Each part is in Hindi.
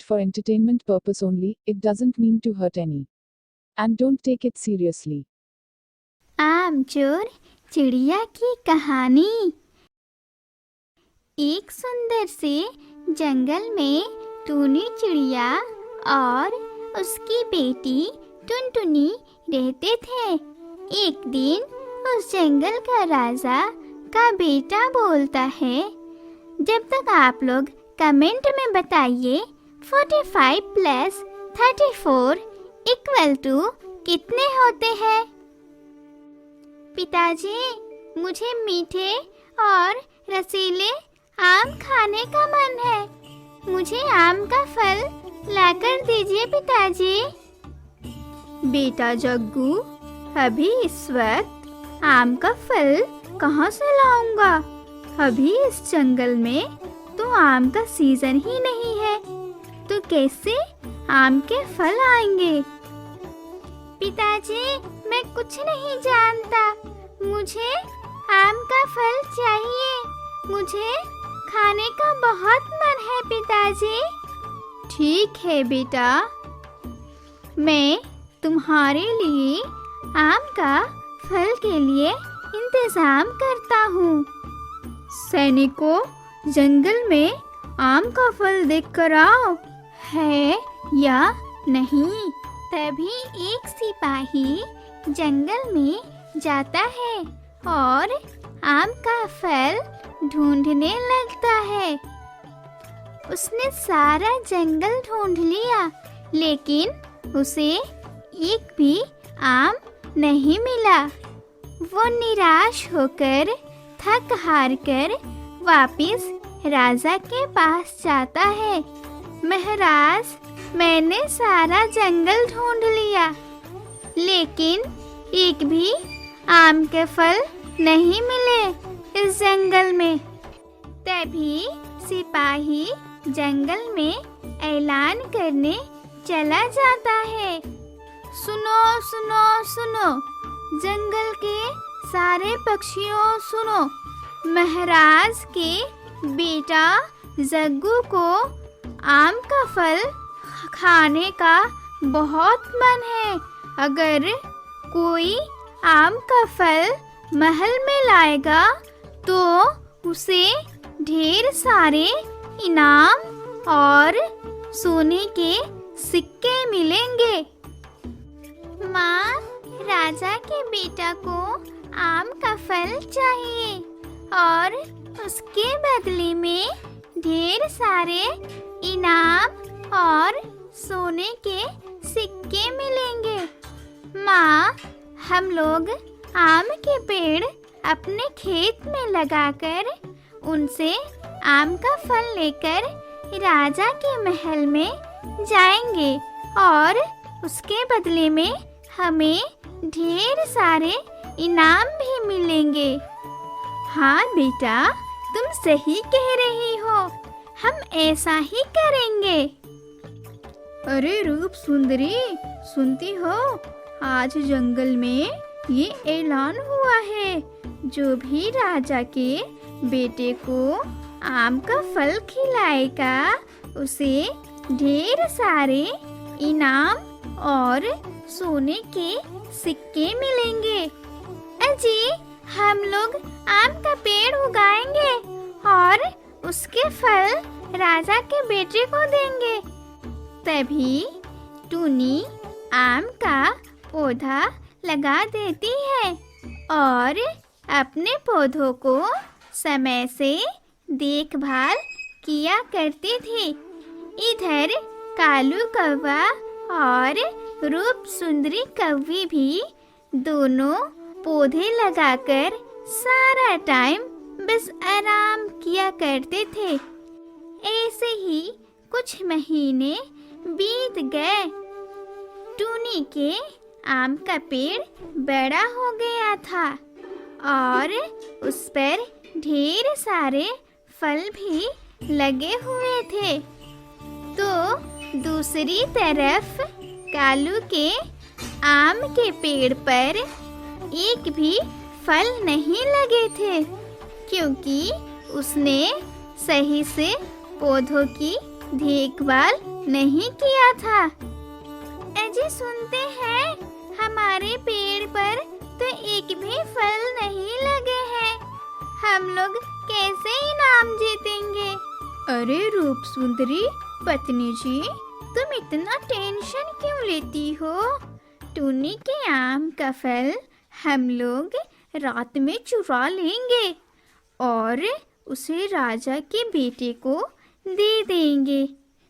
for entertainment purpose only, it doesn't mean to hurt any. And don't take it seriously. आमचोर चिड़िया की कहानी। एक सुंदर से जंगल में टूनी चिड़िया और उसकी बेटी टुनटुनी रहते थे। एक दिन उस जंगल का राजा का बेटा बोलता है, जब तक आप लोग कमेंट में बताइए 45 प्लस 34 इक्वल टू कितने होते हैं। पिताजी, मुझे मीठे और रसीले आम खाने का मन है। मुझे आम का फल लाकर दीजिए पिताजी। बेटा जग्गू, अभी इस वक्त आम का फल कहाँ से लाऊंगा? अभी इस जंगल में तो आम का सीजन ही नहीं है, तो कैसे आम के फल आएंगे? पिताजी, मैं कुछ नहीं जानता। मुझे आम का फल चाहिए। मुझे खाने का बहुत मन है पिताजी। ठीक है बेटा, मैं तुम्हारे लिए आम का फल के लिए इंतजाम करता हूँ। सैनिकों, जंगल में आम का फल देखकर आओ, है या नहीं। तभी एक सिपाही जंगल में जाता है और आम का फल ढूंढने लगता है। उसने सारा जंगल ढूंढ लिया, लेकिन उसे एक भी आम नहीं मिला। वो निराश होकर थक हार कर वापिस राजा के पास जाता है। महाराज, मैंने सारा जंगल ढूंढ लिया, लेकिन एक भी आम के फल नहीं मिले इस जंगल में। तभी सिपाही जंगल में ऐलान करने चला जाता है, सुनो सुनो सुनो, जंगल के सारे पक्षियों सुनो, महाराज के बेटा जग्गू को आम का फल खाने का बहुत मन है। अगर कोई आम का फल महल में लाएगा तो उसे ढेर सारे इनाम और सोने के सिक्के मिलेंगे। माँ, राजा के बेटा को आम का फल चाहिए और उसके बदले में ढेर सारे इनाम और सोने के सिक्के मिलेंगे। माँ, हम लोग आम के पेड़ अपने खेत में लगाकर उनसे आम का फल लेकर राजा के महल में जाएंगे और उसके बदले में हमें ढेर सारे इनाम भी मिलेंगे। हाँ बेटा, तुम सही कह रही हो, हम ऐसा ही करेंगे। अरे रूप सुंदरी, सुनती हो? आज जंगल में ये ऐलान हुआ है, जो भी राजा के बेटे को आम का फल खिलाएगा उसे ढेर सारे इनाम और सोने के सिक्के मिलेंगे। अजी, हम लोग आम का पेड़ उगाएंगे और उसके फल राजा के बेटे को देंगे। तभी टूनी आम का पौधा लगा देती है और अपने पौधों को समय से देखभाल किया करती थी। इधर कालू कौवा और रूप सुंदरी कौवी भी दोनों पौधे लगाकर सारा टाइम बस आराम किया करते थे। ऐसे ही कुछ महीने बीत गए। टूनी के आम का पेड़ बड़ा हो गया था और उस पर ढेर सारे फल भी लगे हुए थे। तो दूसरी तरफ कालू के आम के पेड़ पर एक भी फल नहीं लगे थे, क्योंकि उसने सही से पौधों की देखभाल नहीं किया था। अजी सुनते हैं, हमारे पेड़ पर तो एक भी फल नहीं लगे हैं। हम लोग कैसे इनाम जीतेंगे? अरे रूप सुंदरी पत्नी जी, तुम इतना टेंशन क्यों लेती हो? टूनी के आम का फल हम लोग रात में चुरा लेंगे और उसे राजा के बेटे को दे देंगे।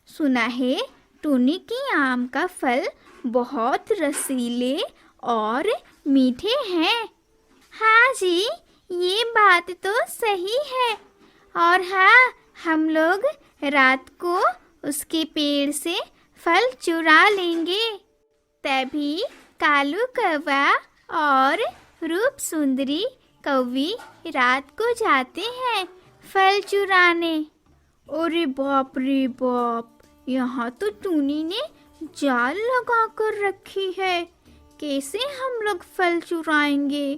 सुना है टूनी के आम का फल बहुत रसीले और मीठे हैं। हाँ जी, ये बात तो सही है। और हाँ, हम लोग रात को उसके पेड़ से फल चुरा लेंगे। तभी कालू कौवा और रूप सुंदरी कौवी रात को जाते हैं फल चुराने। अरे बाप रे बाप, यहाँ तो टूनी ने जाल लगा कर रखी है। कैसे हम लोग फल चुराएंगे?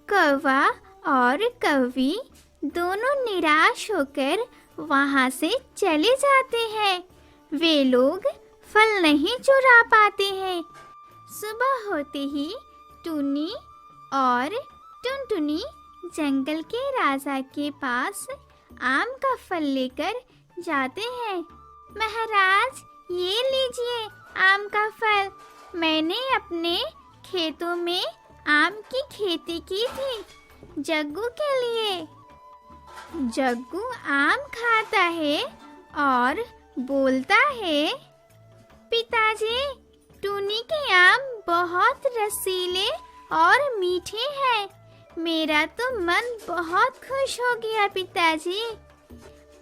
कौवा और कौवी दोनों निराश होकर वहाँ से चले जाते हैं। वे लोग फल नहीं चुरा पाते हैं। सुबह होते ही टूनी और टुनटुनी जंगल के राजा के पास आम का फल लेकर जाते हैं। महाराज, ये लीजिए आम का फल। मैंने अपने खेतों में आम की खेती की थी जग्गू के लिए। जग्गू आम खाता है और बोलता है, पिताजी, टूनी के आम बहुत रसीले और मीठे हैं। मेरा तो मन बहुत खुश हो गया पिताजी।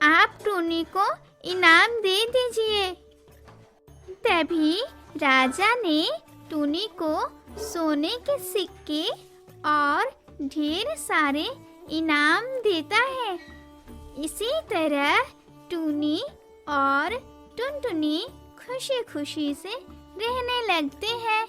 आप टूनी को इनाम दे दीजिए। तभी राजा ने टूनी को सोने के सिक्के और ढेर सारे इनाम देता है। इसी तरह टूनी और टुनटुनी खुशी खुशी से रहने लगते हैं।